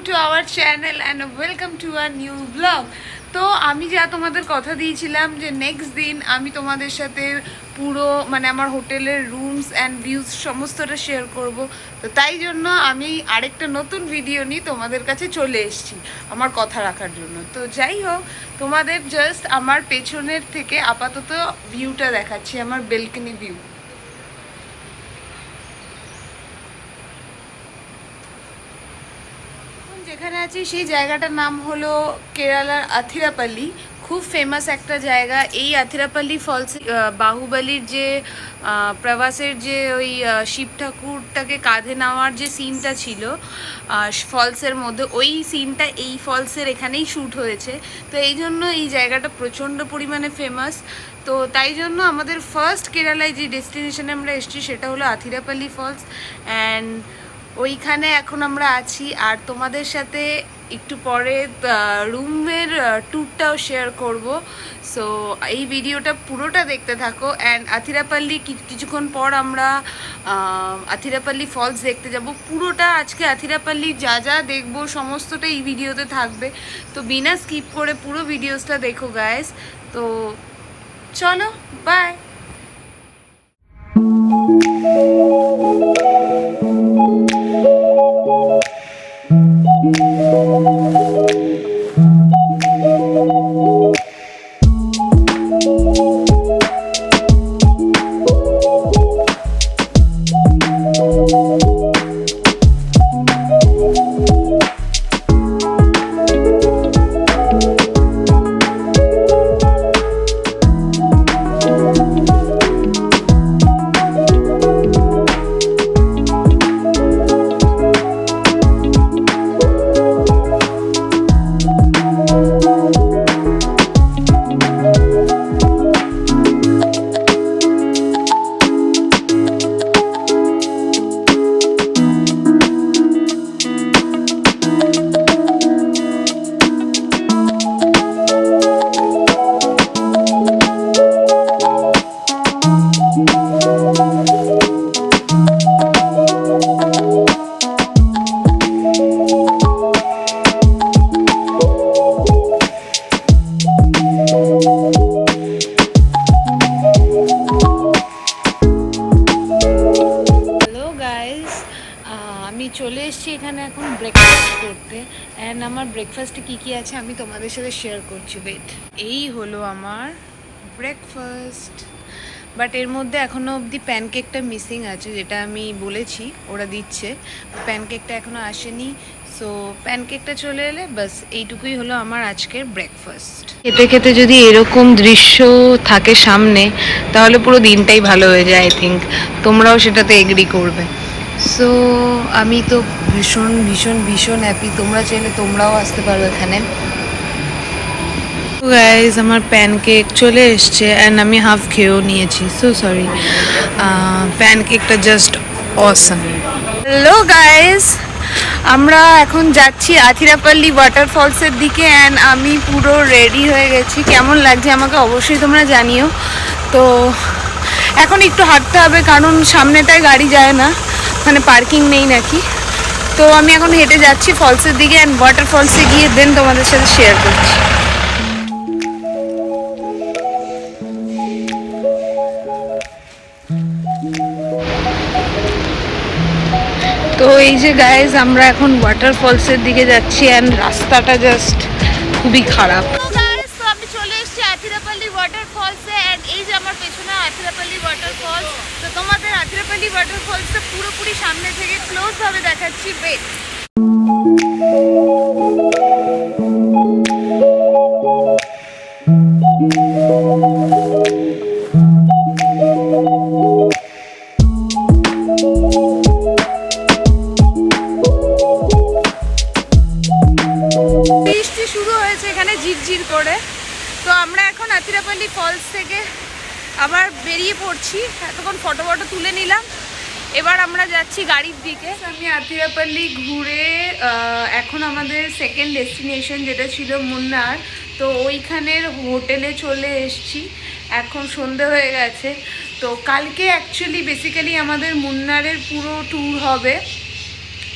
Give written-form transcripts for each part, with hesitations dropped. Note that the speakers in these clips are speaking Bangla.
to our channel and welcome to our new vlog. তো আমি যা তোমাদের কথা দিয়েছিলাম যে নেক্সট দিন আমি তোমাদের সাথে পুরো মানে আমার হোটেলের রুমস অ্যান্ড ভিউজ সমস্তটা শেয়ার করব। তো তাই জন্য আমি আরেকটা নতুন ভিডিও নিয়ে তোমাদের কাছে চলে এসেছি আমার কথা রাখার জন্য। তো যাই হোক, তোমাদের জাস্ট আমার পেছনের থেকে আপাতত ভিউটা দেখাচ্ছি, আমার বেলকনি ভিউ। যেখানে আছি সেই জায়গাটার নাম হলো কেরালার আথিরাপাল্লি। খুব ফেমাস একটা জায়গা। এই আথিরাপাল্লি ফলস বাহুবলীর যে প্রভাসের যে ওই শিব ঠাকুরটাকে কাঁধে নেওয়ার যে সিনটা ছিল ফলসের মধ্যে, ওই সিনটা এই ফলসের এখানেই শ্যুট হয়েছে। তো এই জন্য এই জায়গাটা প্রচণ্ড পরিমাণে ফেমাস। তো তাই জন্য আমাদের ফার্স্ট কেরালায় যে ডেস্টিনেশনে আমরা এসেছি সেটা হলো আথিরাপাল্লি ফলস, অ্যান্ড ওইখানে এখন আমরা আছি। আর তোমাদের সাথে একটু পরে রুমের ট্যুরটাও শেয়ার করব। সো এই ভিডিওটা পুরোটা দেখতে থাকো। অ্যান্ড আথিরাপাল্লি কিছুক্ষণ পর আমরা আথিরাপাল্লি ফলস দেখতে যাব। পুরোটা আজকে আথিরাপাল্লি যা যা দেখবো সমস্তটা এই ভিডিওতে থাকবে। তো বিনা স্কিপ করে পুরো ভিডিওসটা দেখো গাইস। তো চলো, বাই। চলে এসেছি এখানে এখন ব্রেকফাস্ট করতে। অ্যান্ড আমার ব্রেকফাস্টে কী কী আছে আমি তোমাদের সাথে শেয়ার করছি। ওয়েট, এই হলো আমার ব্রেকফাস্ট। বাট এর মধ্যে এখনও অবধি প্যানকেকটা মিসিং আছে, যেটা আমি বলেছি ওরা দিচ্ছে। প্যানকেকটা এখনও আসেনি। সো প্যানকেকটা চলে এলে বাস এইটুকুই হলো আমার আজকের ব্রেকফাস্ট। খেতে খেতে যদি এরকম দৃশ্য থাকে সামনে তাহলে পুরো দিনটাই ভালো হয়ে যায়। আই থিঙ্ক তোমরাও সেটাতে এগ্রি করবে। সো আমি তো ভীষণ ভীষণ ভীষণ হ্যাপি। তোমরা চাইলে তোমরাও আসতে পারো এখানে। গাইজ, আমার প্যানকেক চলে এসছে অ্যান্ড আমি হাফ খেয়েও নিয়েছি। সো সরি, প্যানকেকটা জাস্ট অসাম। হ্যালো গাইজ, আমরা এখন যাচ্ছি আথিরাপাল্লি ওয়াটারফলসের দিকে। অ্যান্ড আমি পুরো রেডি হয়ে গেছি। কেমন লাগছে আমাকে অবশ্যই তোমরা জানিও। তো এখন একটু হাঁটতে হবে কারণ সামনেটায় গাড়ি যায় না, মানে পার্কিং নেই নাকি। তো আমি এখন হেঁটে যাচ্ছি ফলসের দিকে। অ্যান্ড ওয়াটারফলসে গিয়ে দেন তোমাদের সাথে শেয়ার করছি। তো এই যে গাইজ, আমরা এখন ওয়াটারফলসের দিকে যাচ্ছি। অ্যান্ড রাস্তাটা জাস্ট খুবই খারাপ। তো আমি চলে এসেছি আথিরাপাল্লি ওয়াটারফলসে। অ্যান্ড এই যে আমার পেছনে আথিরাপাল্লি ওয়াটারফলস। তো তোমাদের আথিরাপাল্লি ওয়াটারফলসটা পুরোপুরি সামনে থেকে ক্লোজ ভাবে দেখাচ্ছি। ওয়েট, বৃষ্টি শুরু হয়েছে এখানে ঝিরঝির করে। তো আমরা এখন আথিরাপাল্লি ফলস থেকে আবার বেরিয়ে পড়ছি। এতক্ষণ ফটো তুলে নিলাম, এবার আমরা যাচ্ছি গাড়ির দিকে। আমি আথিরাপাল্লি ঘুরে এখন আমাদের সেকেন্ড ডেস্টিনেশন যেটা ছিল মুন্নার, তো ওইখানের হোটেলে চলে এসেছি। এখন সন্ধে হয়ে গেছে। তো কালকে অ্যাকচুয়ালি বেসিক্যালি আমাদের মুন্নারের পুরো ট্যুর হবে।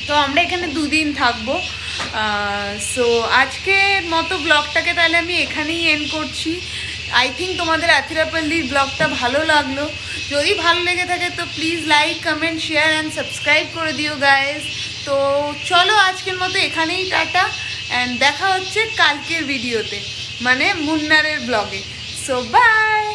তো আমরা এখানে 2 দিন থাকবো। সো আজকের মতো ব্লগটাকে তাহলে আমি এখানেই এন্ড করছি। আই থিঙ্ক তোমাদের আথিরাপল্লির ব্লগটা ভালো লাগলো। যদি ভালো লেগে থাকে তো please like, comment, share and subscribe করে দিও গাইজ। তো চলো আজকের মতো এখানেই টাটা, অ্যান্ড দেখা হচ্ছে কালকের ভিডিওতে, মানে মুন্নারের ব্লগে। So by.